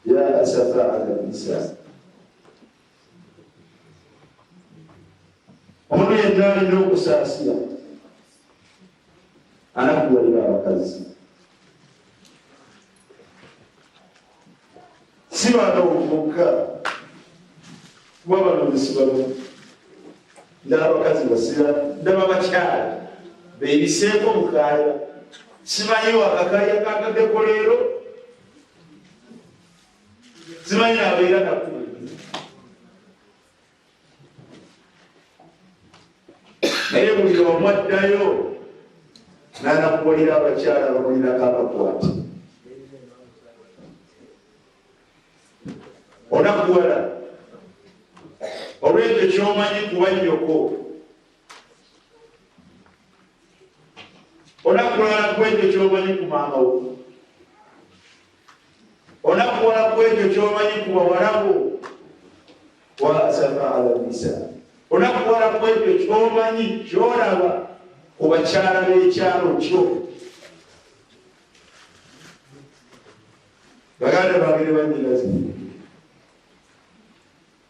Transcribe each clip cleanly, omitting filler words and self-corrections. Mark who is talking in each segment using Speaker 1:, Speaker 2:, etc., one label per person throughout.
Speaker 1: يا أسفا على النساء omuntu yenna alina okusaasira anakuwalira abakazi si baana okukka kuba balondesi bano ndaba abakazi basira ndaba bakyala beebiseeko mukaaya simanyi wakakaaya kakadeko leero simanyi nabeera nakulu naye buli omu addayo n'anakuwalira abakyala bamulirako amakwati onakuwala olwekyo kyomanyi kuba nnyoko onakuwala kwekyo kyomanyi ku maamawo onakuwala kwekyo kyomanyi ku bawalabo wa asafa ala nisa onakuwala kwekyo kyomanyi kyolaba ku bakyala b'ekyalo kyo baganda bagere banyigazi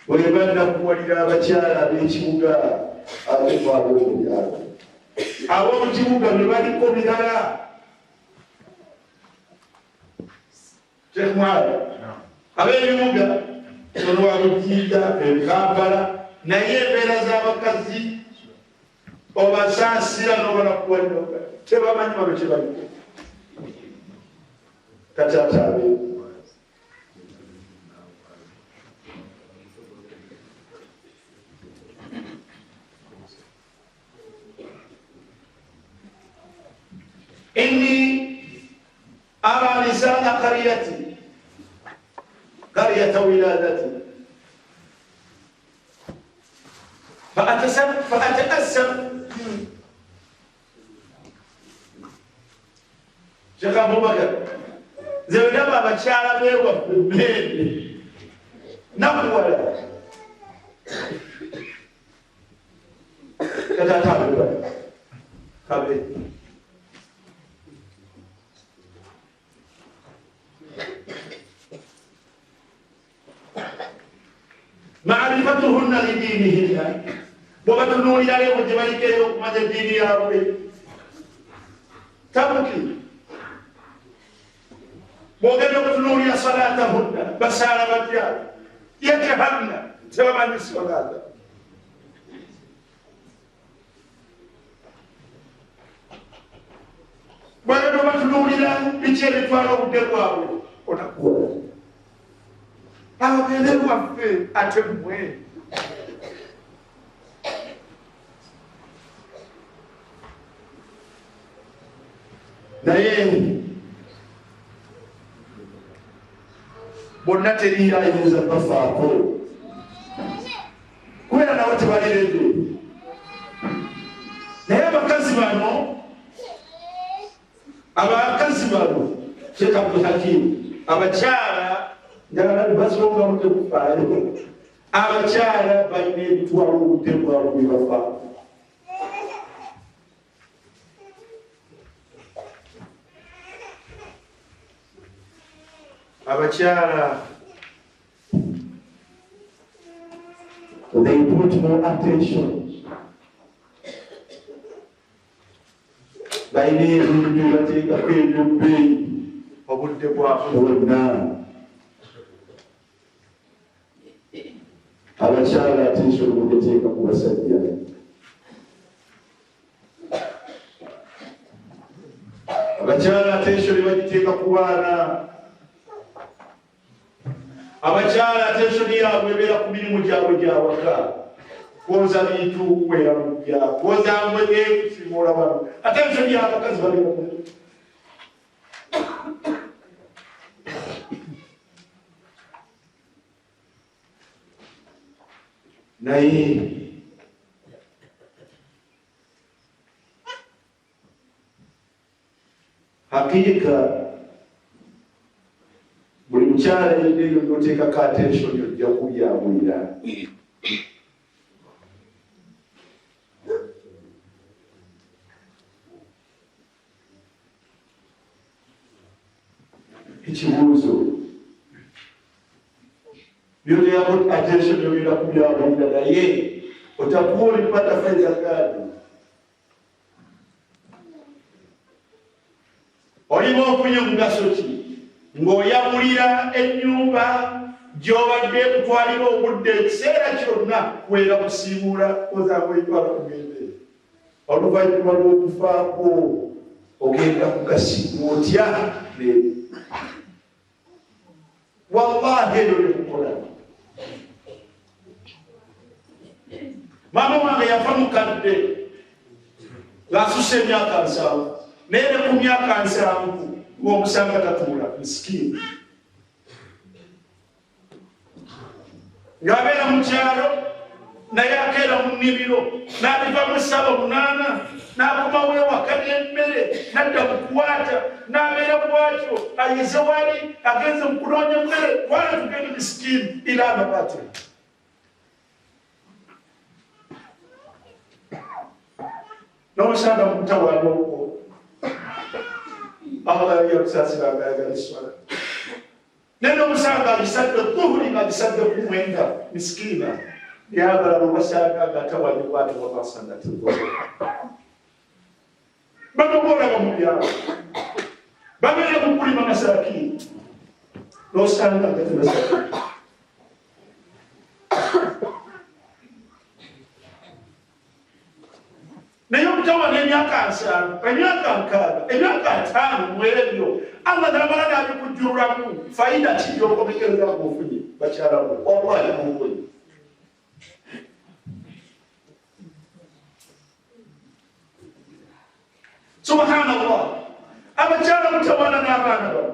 Speaker 1: bwe bannakuwalira abakyala ab'ekibuga ab'ekwabo mu byalo ab'omu kibuga bwe baliko birala tekumwala ab'ebibuga ono wabujiida Kampala naye embeera z'abakazi obasaasira n'obanakuwalira tebamanyi bano kyebaliko kataata abeeku إني أرى لسان قريتي قرية ولادتي فأتأسف شيخ أبو بكر زوجنا بشارة بيوم بيبي نقول كذا تعبوا خبي معرفتهن لدينهن وبتنون إلى يوم جبالك يوم ماذا الدين يا ربي تبكي وبتنون إلى صلاتهن بس على بديان يتهمن سبب عن الصلاة وبتنون إلى بيتشري فارو بدواه ونقول ababere waffe ate mmwe naye bonna teriirayiriza bafaako kubeera nabo tebaliredde naye abakazi bano Sheikh Abdul Hakim abakyala njagala basonga mute kufaayo abakyala balina ebitwalo obutebwalo byebafa abakyala they put more attention balina ebintu bateekako ebyobbeeyi obudde bwaffe bwonna abakyala attention mugeteeka ku basajja abakyala attention bagiteeka ku baana abakyala attention yaabwe ebeera ku mirimu gyabwe gyawaka kwoza bintu weramujja kwoza mbwege kusimula wano attention y'abakazi balina naye hakiika buli mukyala yenneyo noteekako attention ojja kubyabulira ekibuuzo Vyote hapo attention ndio inakuja hapo dada yeye. Utakuwa ulipata faida gani? Olimu ofunye mugaso ki? Ng'oyamulira ennyumba gy'obadde kutwalira obudde ekiseera kyonna kwera kusiibula ozaakwetwala kugende. Oluvannyuma lw'okufaako ogenda kugasiibula otya leero. Wallahi eyo lekukola. Maama wange yafa mukadde ng'asusse emyaka 7 naye ne ku myaka 7 ng'omusanga tatuula misikini. Ng'abeera mu kyalo naye akeera mu nnimiro n'abivamu 7-8 n'akomawo ewaka n'emmere n'adda kukwata n'abeera bwatyo ayeze wali agenze mu kunoonya emmere twala tugende misikini ila amabati. N'omusanga mu mutawaana okwo Allah yakusasira agayagaliswala. Neno omusanga alisadde dhuhuri ng'alisadde ku mwenga misikina yagala lwobasanga ng'atawaanye bwati wabasanga tugolo. Bano boolaba mu byalo babeera mu kulima masakini n'osanga nga tebasakini. Naye omutawaana emyaka 5, emyaka 6, emyaka 5 mu ebyo Allah n'amala n'abikujjululamu fayida ki gy'okomekereza ng'ofunye bakyala bo wallahi mufunye. Subhanallah, abakyala mutawaana n'abaana babo.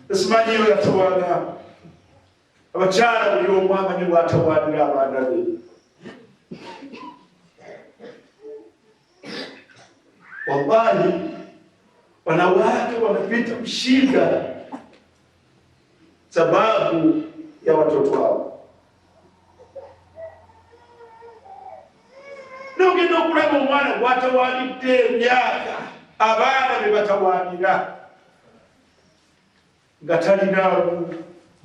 Speaker 1: Esimanyiyo yatawaana abakyala buli omu amanyi bw'atawaanira abaana be. Wallahi wanawake wamepita kushinda sababu ya watoto wao. Nogenda okulaba omwana gw'atawaanidde emyaka abaana be batawaanira nga talinaamu.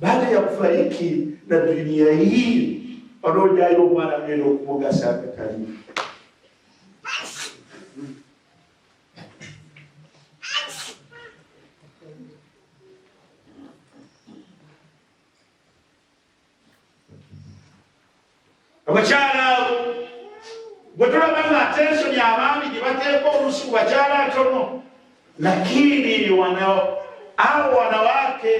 Speaker 1: Baada ya kufariki na dunia hii wanaojayo omwana ngenda okumugasa akatali. Abakyala abo bwe tulaba nga attention y'abaami gye bateeka olusi ku bakyala atono, lakini hao wanawake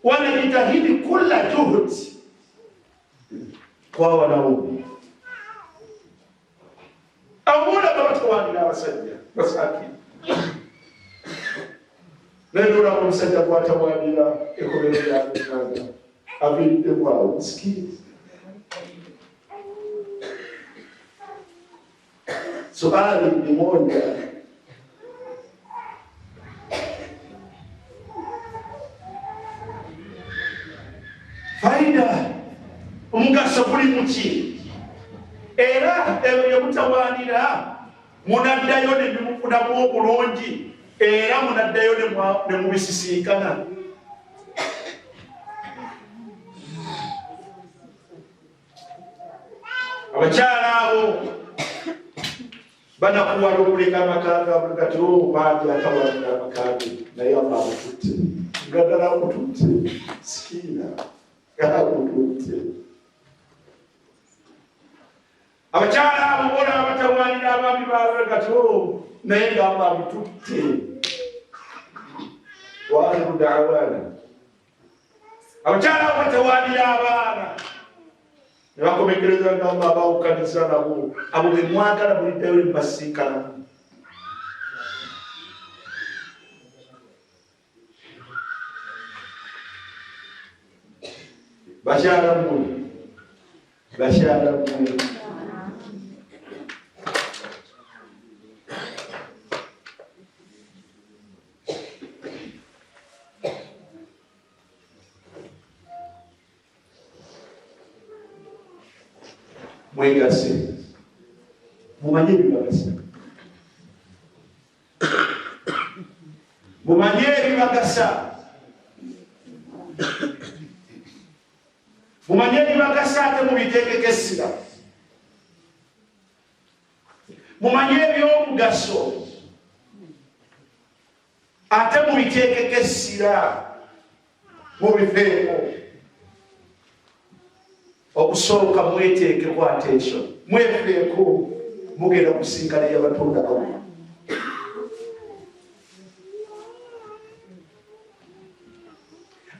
Speaker 1: wanajitahidi kula juhudi kwa wanaume. Awula batawaanira abasajja basakini. Neno la omusajja gw'atawaanira ekkomero ly'amuganda aviridde bwawe misikini. Swali ni moja. Faida omugaso guli mu ki? Era ebyo mutawaanira munaddayo ne bimufunamu obulungi era munaddayo ne mubisisinkana. Abakyala abo banakuwala okuleka amakanga buli kati bangi atawaanira amakanga naye Allah amututte ngadala amututte sikiina amututte. Abakyala abo boolaba batawaanira abaami baabwe kati naye nga Allah amututte. Waahiru da'waana abakyala abo batawaanira abaana ne bakomekereza nga Allah bawukanisa nabo abo be mwagala buliddayo ne basinkana. Bakyala mmwe mwegase mumanye ebibagasa. mumanye ebibagasa mumanye ebibagasa ate mubiteekekesira mumanye ebyomugaso ate mubiteekekesira mubifeeko okusooka mweteekeko attention mwefeeko mugenda kusinkana yabatonda Allah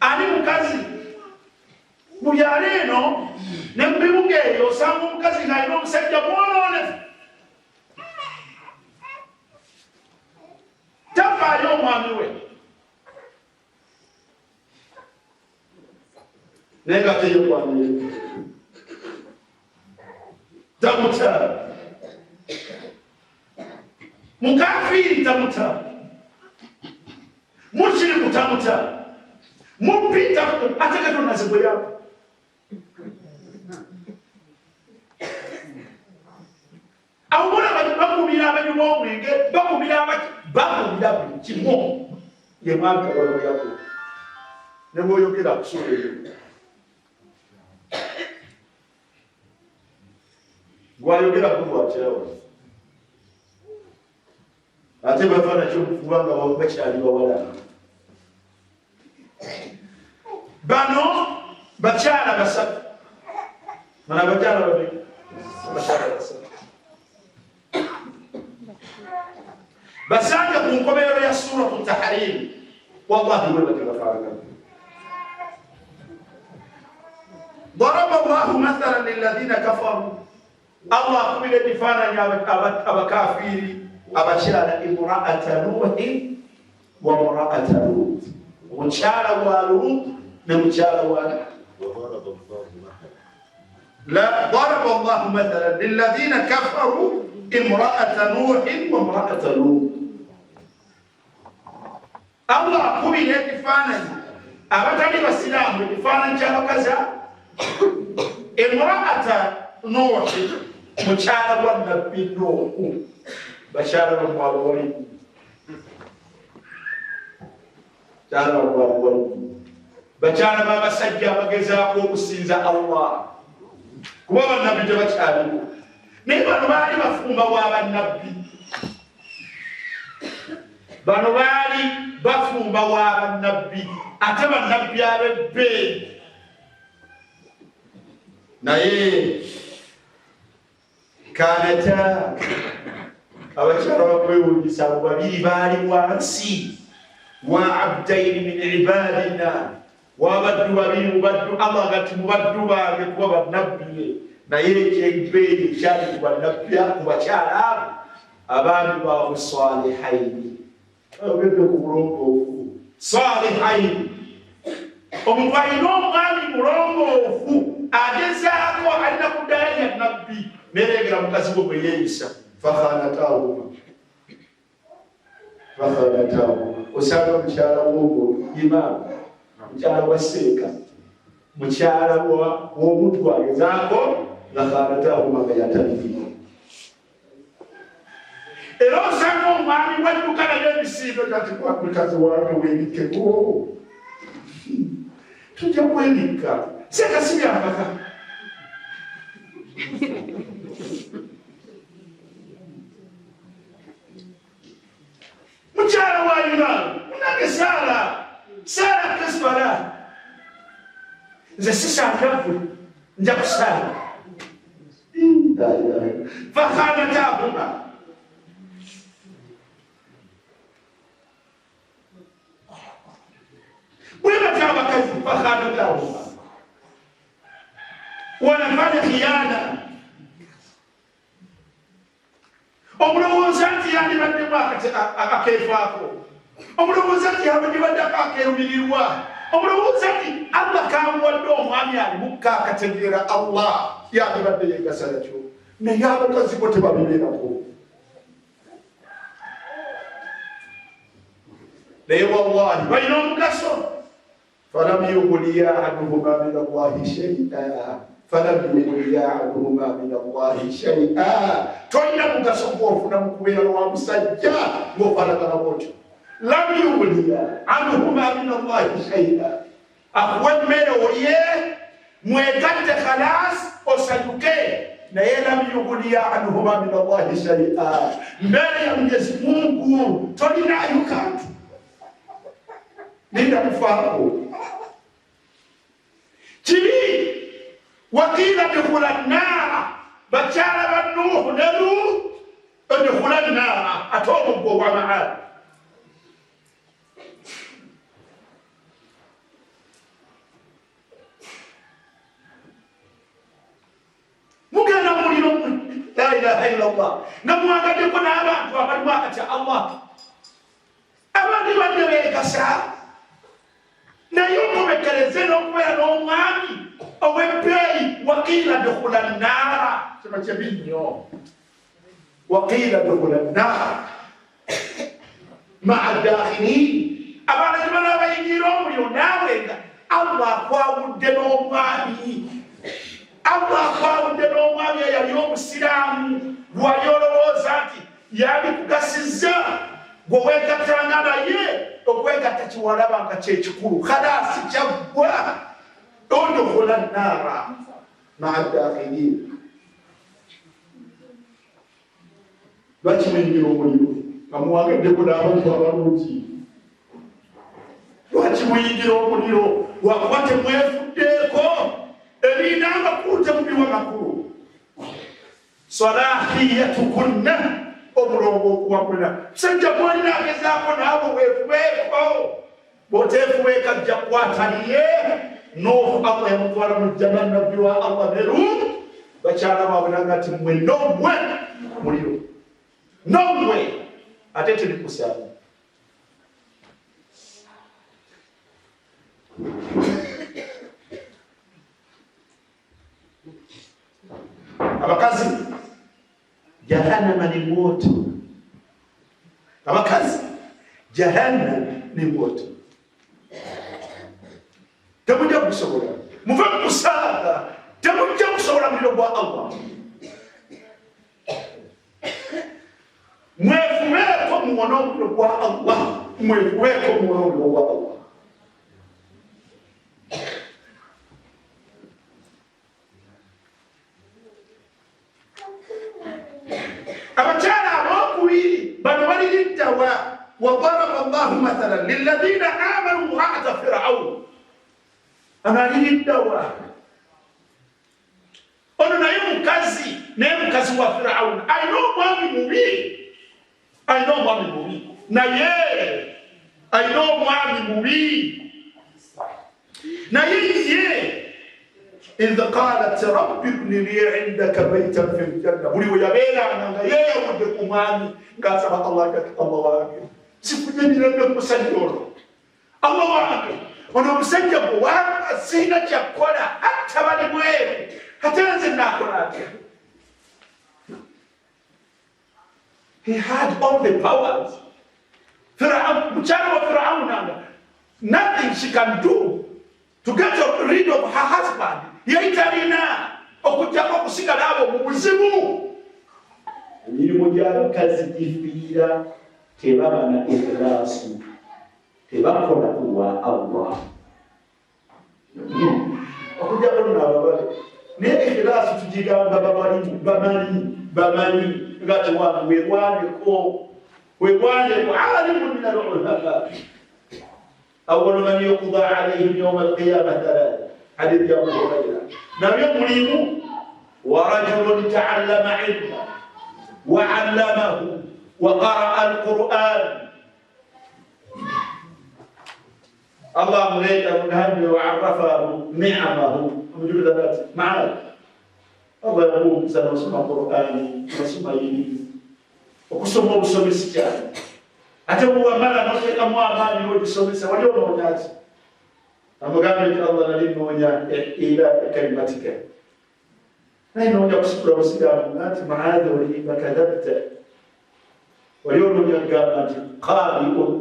Speaker 1: ani mukazi mu byalo eno ne mu bibuga eyo osanga omukazi ng'alina omusajja mwonoonefu tafaayo omwami we naye nga teyokwamire tamuta mukafiiri tamuta mushiriku tamuta mupita ate Katonda nze bwe yaba abo bona bakubira abanywi b'omwenge bakubira buli kimu ye mwami Katonda yako ne bw'oyogera kusula eyo gwayogera kulwakirawo ate bafaana kyokufuba nga bakyali bawala bano bakyala basatu mana bakyala babiri bakyala basatu basanga ku nkomerero ya suratu Tahrim wallahi wala tebafaana ضرب الله مثلا للذين كفروا الله قبل دفانا أبا كافير أبا شالا امرأة نوح وامرأة لوط وشالا ولوط وشالا لا ضرب الله مثلا للذين كفروا امرأة نوح وامرأة لوط الله قبل دفانا أبا تاني بسلام دفانا شالا كذا امرأة نوح mukyala wa nabbi Nuuhu bakyala bamwalwali bakyala b'abasajja abagezaako okusinza Allah kuba bannabbi tebakyaliwo naye bano baali bafumba wa bannabbi bano baali bafumba wa bannabbi ate bannabbi ab'ebbeeyi naye kanata abakyala bakwewunyisa abo babiri baali wansi wa abdaini min ibadina wabaddu babiri mubaddu Allah gati mubaddu bange kuba bannabbi naye ekyebbeeyi ekyali ku bannabbi ku bakyala abo abaami baabwe salihaini obedde ku bulongoofu salihaini omuntu alina omwami mulongoofu agezaako alina kuddayo ya nabbi nerengera mukazi gwe bwe yeeyisa fakhanataahuma osanga mukyala w'ogwo imaamu mukyala wa seeka mukyala w'omuntu agezaako fakhanataahuma nga yataliiyo era osanga omwami wadduka nayo emisindo kati mukazi wange weebikkeko tujja kwebikka seeka si byapaka mukyala wa Ibrahim munange Saara kasbala nze sisaagavu nja kusaala fakhanataahuma bwe batya abakazi fakhanataahuma wanafanya khiyana omulowooza nti yandibaddemu akeefaako omulowooza nti yabandibaddeko akeerumirirwa omulowooza nti Allah kamuwadde omwami alimukka akategeera Allah yandibadde yegasa nakyo naye abakazi bo tebabibeerako naye wallahi balina omugaso falam yughniya anhuma min Allahi shay'an tolina mugaso gw'ofuna mu kubeera lwa musajja ng'ofaanagana bwotyo لم يغني عنهما من الله شيئا أقوال ميروليه مويقات خلاص وسيكي نيه لم يغني عنهما من الله شيئا مريم يسمونكو تولينا يكات لنا نفاقو تبي وقيل دخل النار بچالا بنوح نلو ادخل النار اتوبوا ومعاد مugenda muliro la ilaha illa Allah namwagade ko n'abantu abali wakati Allah abandi badde beegasa naye omubekereze n'okubeera n'omwami ow'ebbeeyi waqiila dukhula nnaara kino kibi nnyo waqiila dukhula nnaara maa dakhilin abantu bano abayingira omuliro naawe nga Allah akwawudde n'omwami Allah akwawudde n'omwami eyali omusiraamu lwali olowooza nti yabikugasizza gwe weegattanga naye okwegatta kiwalaba nga kyekikulu khalaasi kyaggwa udkhula nnaara maa dakhilin lwaki muyingira omuliro nga muwagaddeko n'abantu abalungi lwaki muyingira omuliro lwakuba temwefuddeeko ebinanga kuute mubiwa makulu salahiyatukunna omulongo okuwakuna sajja gwolina agezaako naawe weefubeeko bw'oteefubeeka ajja kukwataliye Nuhu Allah yamutwala mu jjana nabbi wa Allah ne Lut bakyala baabulanga nti mmwe nomwe muliro nomwe ate tuli kusaana abakazi jahannama ni moto abakazi jahannama ni moto temujja kusobola muve kusaala temujja kusobola muliro gwa Allah mwefubeeko muwona omuliro gwa Allah mwefubeeko muwona omuliro gwa Allah abakyala abokubiri bano baliriddawa wadaraba Allahu mathalan lilladhina amanu imra'ata Fir'aun ano aliriddawa ono naye mukazi naye mukazi wa Fir'aun alina omwami mubi naye alina omwami mubi naye ye إذ قالت رب ابن لي عندك بيتا في الجنة بولي ويابيلا أنا يا ودك أمامي قال سبحان الله الله واقع سيكوني لنا مسنجور الله واقع وانا مسنجور واقع سينا جاكولا حتى بني موين حتى نزل ناكولا He had all the powers. Fir'aun, nothing she can do to get rid of her husband. Yaitalina okujjako okusigala abo mu buzibu emirimu gy'abakazi gifiira tebaba na ikhlaasu tebakola kulwa Allah okujjako n'ababale naye ikhlaasu tugigamba bamanyi nga tewange weegwaneko alimu min al-ulama awwalu man yuqda alayhim yawma al-qiyamah thalath حديث أبو هريرة نعم يقولون ورجل تعلم علما وعلمه وقرأ القرآن الله مليك منهم وعرفه نعمه وجود ذات معاد الله يقول سنسمع القرآن ونسمع يمين وكسمه بسوء السجان أتبوا مالا نصيق أموال مالي وجسوء السجان واليوم وناتي amugambye Allah nalinoonya ila kalimatika naye noonya kusukula obusiraamu nti maadhi olimba kadhabta walionoonya kugamba nti qaariun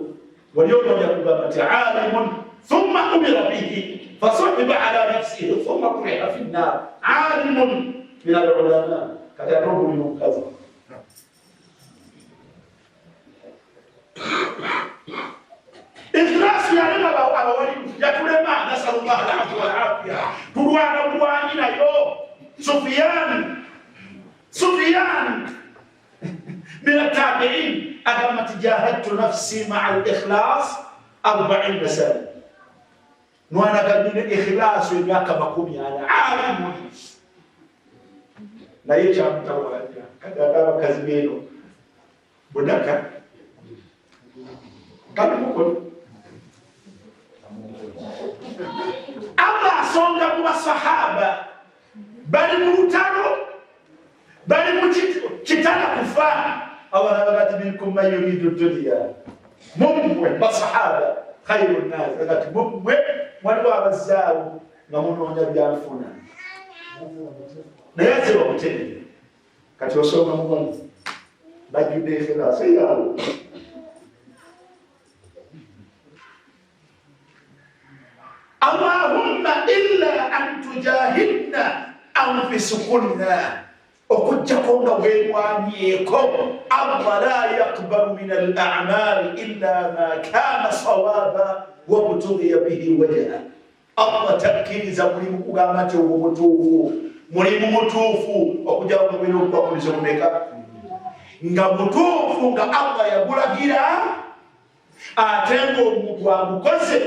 Speaker 1: walionoonya kugamba nti alimun thumma umira bihi fasuhiba ala nafsihi thumma kuriha fi nnar alimun min alulama kati ate omulimu mukazi سفيان من التابعين أقام جاهدت نفسي مع الإخلاص 40 سنة وانا قال من الإخلاص وياك مقومي أنا عالم لا يجب تواجه كذا كذبينه بدك قال مقول الله صنع الصحابة بل موتانو بل موتانا كفار أولا بغت منكم من يريد الدنيا مموه بصحابة خير الناس بغت مموه ولو أبزاو نمونو نبيانفونا نياتي وقتني كاتي وصوما مغني باجي دي خلاص يالو اللهم إلا أن تجاهدنا أنفسكنا وكجكم ويوانيكم الله لا يقبل من الأعمال إلا ما كان صوابا وابتغي به وجهه الله تركيز مريم قامته ومتوفو مريم متوفو وكجاو مريم باكولزومeka nga mutuufu nga Allah yagulagira atengo omuntu amukoze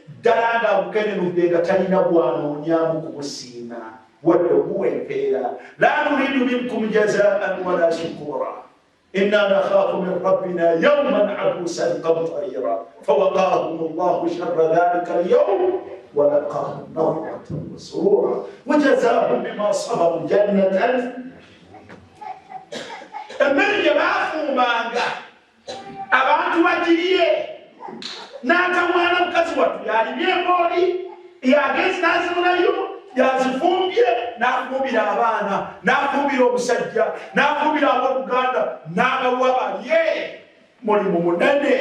Speaker 1: ddala nga amukenenudde nga talina bwanoonyamu kumusiima wadde okuwempeera la nuridu minkum jazaan wala shukura inna nakhafu min rabbina yawman abuusan qamtarira fawaqaahum allahu sharra dhalika alyawm walaqahum nadratan wa surura wajazaahum bima sabaru jannatan emerje baafuumanga abantu bagiriye n'akamwana mukazi wattu yalimye embooli yagenzi n'azimulayo yazifumbye n'afumbira abaana n'afumbira omusajja n'afumbira abooluganda n'agawa balye mulimu munene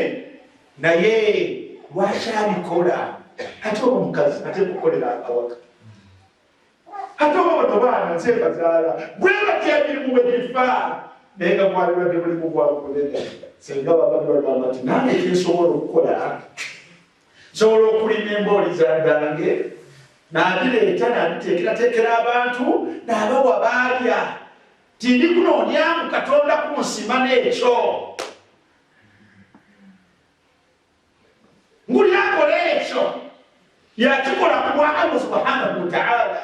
Speaker 1: naye lwaki abikola ate oba omukazi ate kukolera awaka ate oba bano baana nze bazaala bwe batya emirimu bwe gifa naye nga mwalibadde mulimu gwabukulene senga babagamba nti nange kyensobola okukola nsobola okulima embooli zandange n'agireeta n'agiteekerateekera abantu n'abawa baalya tindi kunoonyamu katonda kunsima n'ekyo nguli akola ekyo yakikola ku bwa Allah subhanahu wa ta'ala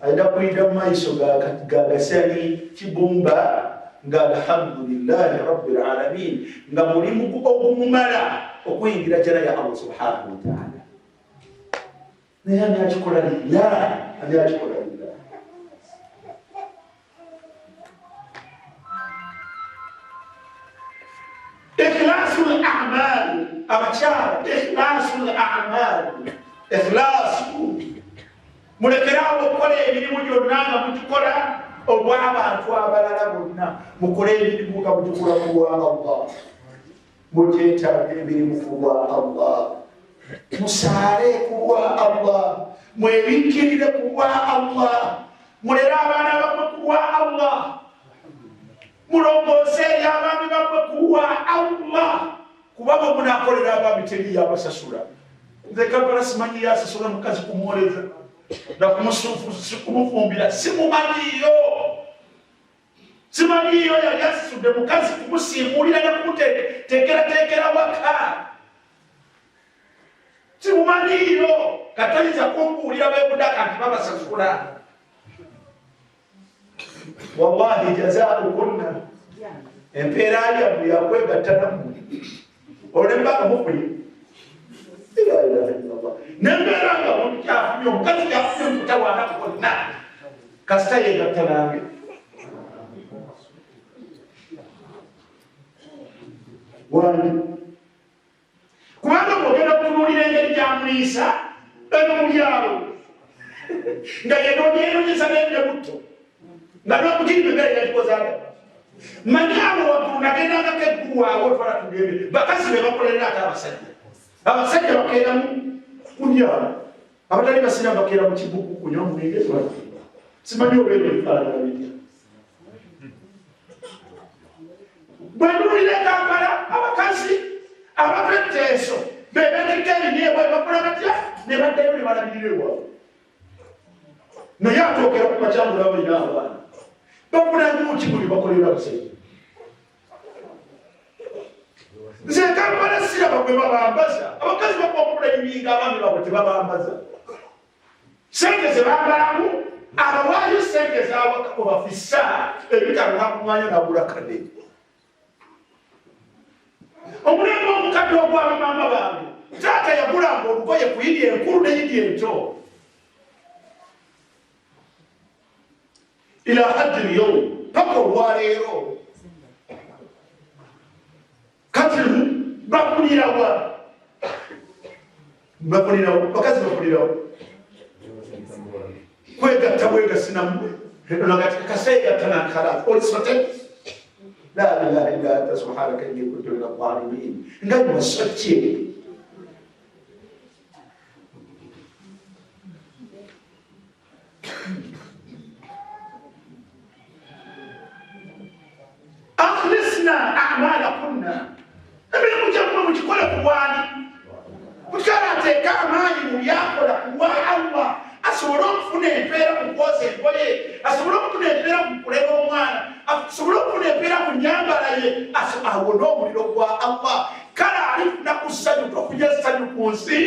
Speaker 1: ayina kuyita mu maaso gagasali kibumba nga alhamdulillahi rabbil alamin nga mulimu ogumumala okuyingira jala ya Allah subhanahu wa ta'ala naye ani akikola lillah ani akikola lillah ikhlasul a'mal abakyala ikhlasul a'mal ikhlasu mulekerawo okukola emirimu gyonna nga mugikola olw'abantu abalala bonna mukole emirimu nga mugikola ku lwa Allah mugyetaaga emirimu ku lwa Allah musaale ku lwa Allah mwebikirire ku lwa Allah mulere abaana bammwe ku lwa Allah mulongoose eri abaami bammwe ku lwa Allah kuba bwe munakolera abaami teriyo abasasula nze Kampala simanyi yasasula mukazi kumwoleza nakumufumbira simumanyiyo yali asisudde mukazi kumusiimulira nakumuteekerateekera waka simumanyiyo katayinza kumbuulira beebudaka nti babasasula wallahi jazaukunna empeera yammwe yakwegatta nammwe olwembanga mukuli nembeera nga mukyafumye omukazi kyafumye mukutawaana kwonna kasita yegatta nange wandi kubanga bwogenda kutunuulira engeri gyamuyisa eno mulyalo nga yenoonyeza nende butto nga n'omukiri bebere yagikozaga manyaabo waggulu nagendangako eggulu waawe otwala tugende bakazi be bakolerera ate abasajja bakeera mulyalo abatali basina bakeera mu kibugu kunywa omwenge simanyi obeera ebifaanana bitya bwenulira Kampala abakazi abava etteeso bebetika ebinyeebwa bakola batya ne baddayo ne balabirira ewaabwe naye atookera ku makyamula balina abaana bakula kimuli bakolera buse nze Kampala siraba bwe babambaza abakazi bakwakula ebinga abaami babo tebabambaza sente ze bambalamu abawaayo sente zaawakako bafissa ebitalo nakumanya nabula kadde omulembe omukadde ogwabamaama bange taata yagulanga olugoye ku yidi enkulu neyidi ento ila haddi lyowm paka olwaleero kati bakulirawa bakazi bakulirawa kwegatta bwegasinamu nagati kaseegattanankala olisote la ilaha illa anta subhanaka inni kuntu min adh-dhalimin ngai wasocce akhlisna a'malakunna emirimu gyammwe mugikole kuwaani mukikalateeka amaanyi mubyakola kuwa Allah asobole okufuna empeera mu kwoza engoye asobole okufuna empeera mu kulera omwana asobole okufuna empeera mu nyambala ye awone omuliro gwa Allah kale alifuna ku ssanyu tokuja essanyu ku nsi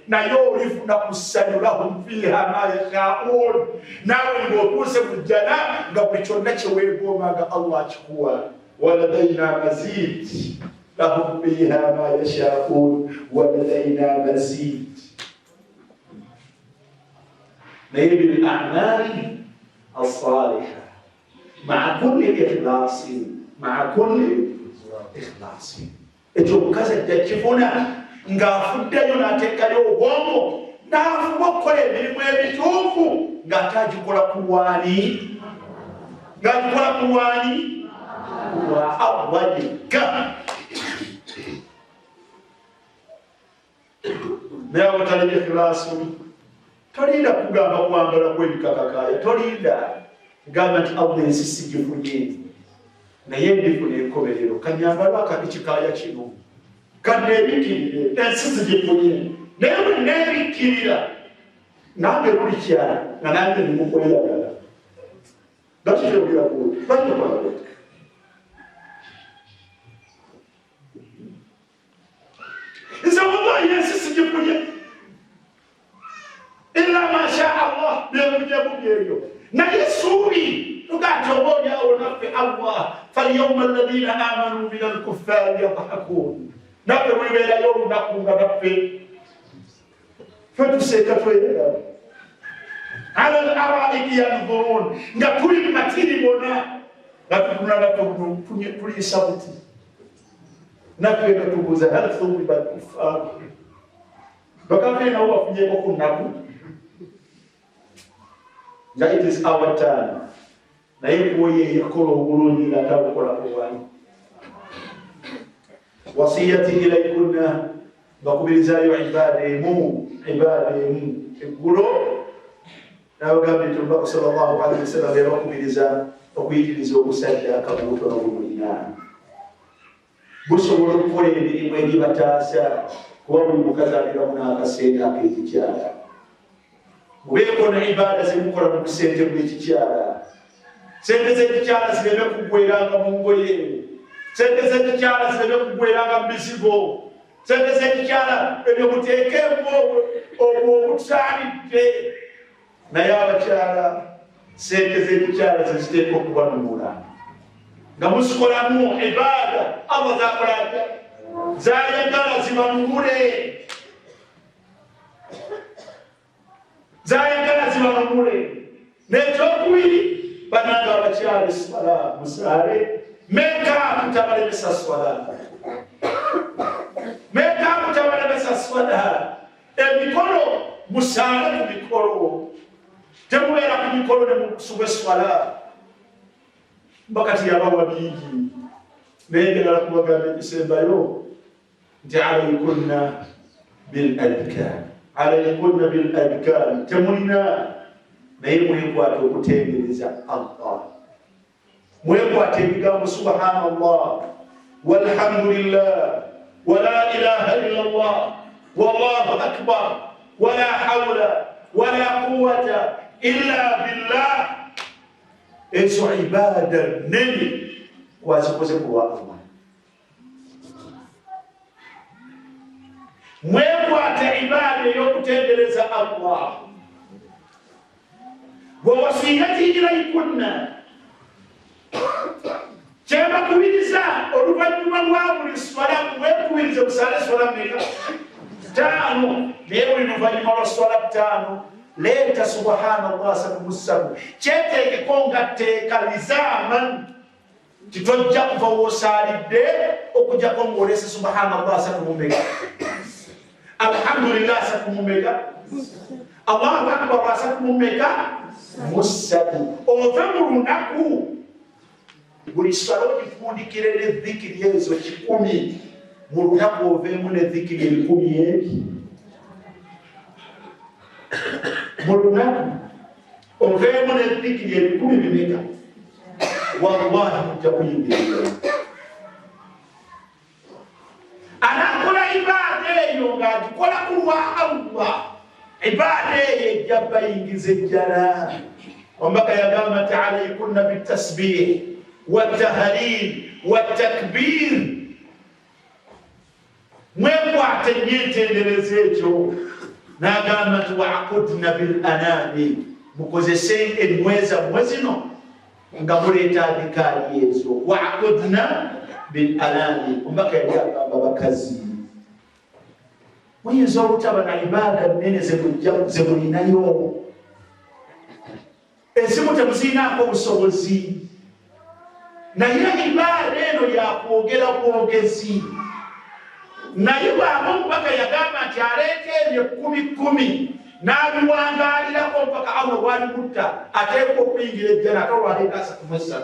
Speaker 1: naye olifuna ku ssanyu lahum fiiha ma yashaa'uun naawe ng'otuuse mu jjana nga buli kyonna kyeweegomba nga Allah akikuwa waladaina mazid lahum fiiha ma yashaa'uun waladaina mazid naye بالأعمال الصالحة مع كل إخلاص ekyo omukazi ajja kifuna ng'afuddeyo n'ateekayo obwongo n'afuba okukola emirimu ebituufu ng'ate agikola kuwaani kuwa Allah yekka naye awatali ikhlaasu tolinda kugamba kwambala kwebikakakaaya tolinda gamba nti Allah ensi sigifunye naye ndifuna enkomerero kanyambala akati kikaaya kino kanneebikirire ensi sigifunye naye bwe neebikkirira nange buli kyala nga nange nimukweyagala gakikyogeraku bakikwala nze wallahi ensi sigifunye illa ma sha Allah byebyo naye suubi tugati obaolyawo naffe Allah falyawma alladhina amanu min alkuffari yadhakun naffe bwebeerayo olunaku nga naffe fetuseeka tweyera ala al-araiki yanzurun nga tuli mu matiri bona nga tutunula tuliisa buti naffe nga tubuuza hal thuwiba alkuffar bakaffe nawo bafunyeko ku nnaku nga it is our turn naye kuoye yakola obulungi nga tabukola kuwani wasiyati ilaikunna bakubirizayo ibada emu eggulo nabagambye nti omubaka sallallahu alaihi wasallam yabakubiriza okuyitiriza omusajja akabuuto nobumulina busobola okukola emirimu egibataasa kuba buli mukazi abiramu n'akaseera ak'ekikyala mubeeko ne ibada zemukola mu kusente bw'ekikyala sente z'ekikyala zireme kuggweranga mu ngoye sente z'ekikyala zireme kuggweranga mu bizigo sente z'ekikyala ebyo muteekemu obwo obusaanidde naye abakyala sente z'ekikyala zeziteeka okubanunula nga muzikolamu ibada Allah zakolata zayagala zibanunule zayagala zibanunule n'ekyokubiri bananga abakyala eswala musaale meka mutabalemesa swala emikolo musaale ku mikolo temubeera ku mikolo ne mukusuba eswala mbakati yabawa bingi naye njagala kubagamba ekisembayo nti alaykunna bil adkar temulina naye mwekwata okutendereza Allah mwekwata ebigambo subhanallah walhamdulillah wala ilaha illa Allah wallahu akbar wala hawla wala quwwata illa billah ezo ibada nene kwazikoze kuwa Allah. Mwekwate ibada y'okutendereza Allah wa wasiyati ilaykunna kyeba kubiriza oluvannyuma lwa buli swala mwekubirize musale swala mmeka 5 naye buli luvannyuma lwa swala 5 leeta subhanallah 37 kyeteekeko nga tteeka lizaaman titojja kuva w'osaalidde okujjako ng'olese subhanallah 37 alhamdulillah 37 Allahu akbar 37 ove mu lunaku buli swala ogifundikire n'ezzikiri ezo 100 mu lunaku oveemu n'ezzikiri 10 mu lunaku oveemu n'ezzikiri 10 bimeka wallahi mujja kuyingirira. Anakola ibada eyo ng'agikola ku lwa Allah, ibada eyo ejja bayingiza ejjala. Omubaka yagamba nti alaykunna bitasbih wattahlil wattakbir, mwekwate nnyo entendereza ekyo. N'agamba nti wa'qudna bil anani, mukozese enyweza mmwe zino nga muleeta adhikaari ezo. Wa'qudna bil anani, omubaka yali agamba bakazi muyinza obutaba na ibada nnene ze mulinayo, ezimu temuzirinaako obusobozi, naye ibada eno yakwogera bwogezi. Naye bwaba omubaka yagamba nti aleeta ebyo 10 n'abiwangaalirako mpaka Allah bw'alimutta ateekwa okuyingira ejjana, ate olwaleeta 33.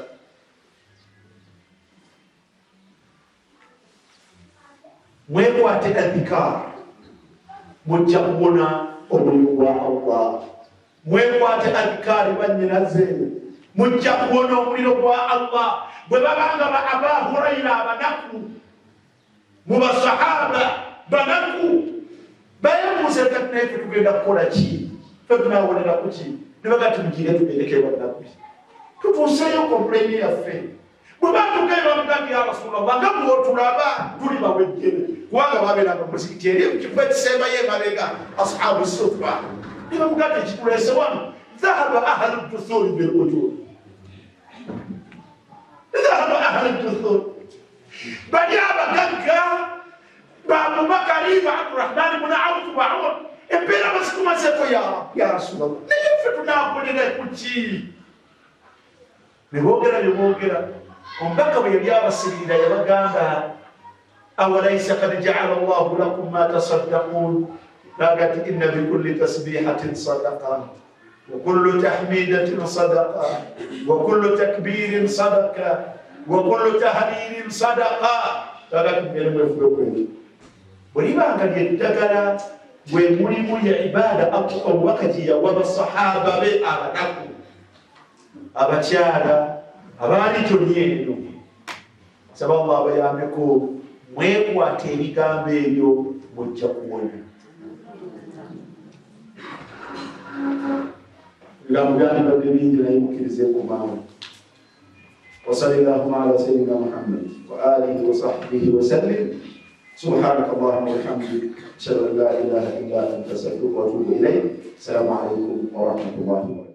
Speaker 1: Mwekwate adhikaar mujja kubona omuliro gwa Allah. Mwekwate adhikaari bannyinaze mujja kubona omuliro gwa Allah. Bwe babanga ba Aba Hurayra abanaku mu basahaba banaku bayebuuza kati naye tugenda kukola ki? Ffe tunaawonera ku ki? Ne bagati mugire tubeereke banaku tutuuseyo kompleni yaffe. Bwe batugenda bamugambye ya Rasulallah nga bw'otulaba tuli bawejjere, kubanga babeeranga mu muzikiti eri mu kifo ekisembayo emabega ashabu sufa. Ne bamugambye ekituleese wano dhahaba ahlu duthuri bil ujur, dhahaba ahlu duthuri. Bali abagagga ba Abubakari ba Abdurrahman ibn Awf ba Umar embeera basikumaseko ya Rasulallah, naye ffe tunaakolera ku ki? Ne boogera bye boogera. Omubaka bwe yali abasirira yabagamba awalaysa qad ja'ala Allahu lakum ma tasaddaqun, nagati inna bikulli tasbihatin sadaqa wa kullu tahmidatin sadaqa wa kullu takbirin sadaqa wa kullu tahlilin sadaqa. Nagati mwefukweli bwelibanga lyeddagala bwe mulimu ya ibada omubaka gye yawa basahaba be abanaku abakyala abaali toni eno. Saba Allah abayambeko mwekwate ebigambo ebyo mujja kuwona. Ebigambo byandibadde bingi naye mukkirize ku maamu. Wa sallallahu ala sayyidina Muhammad wa alihi wa sahbihi wa sallim. Subhanaka Allahumma wa bihamdika ashhadu an la ilaha illa anta astaghfiruka wa atubu ilayk. Assalamu alaykum wa rahmatullahi wa barakatuh.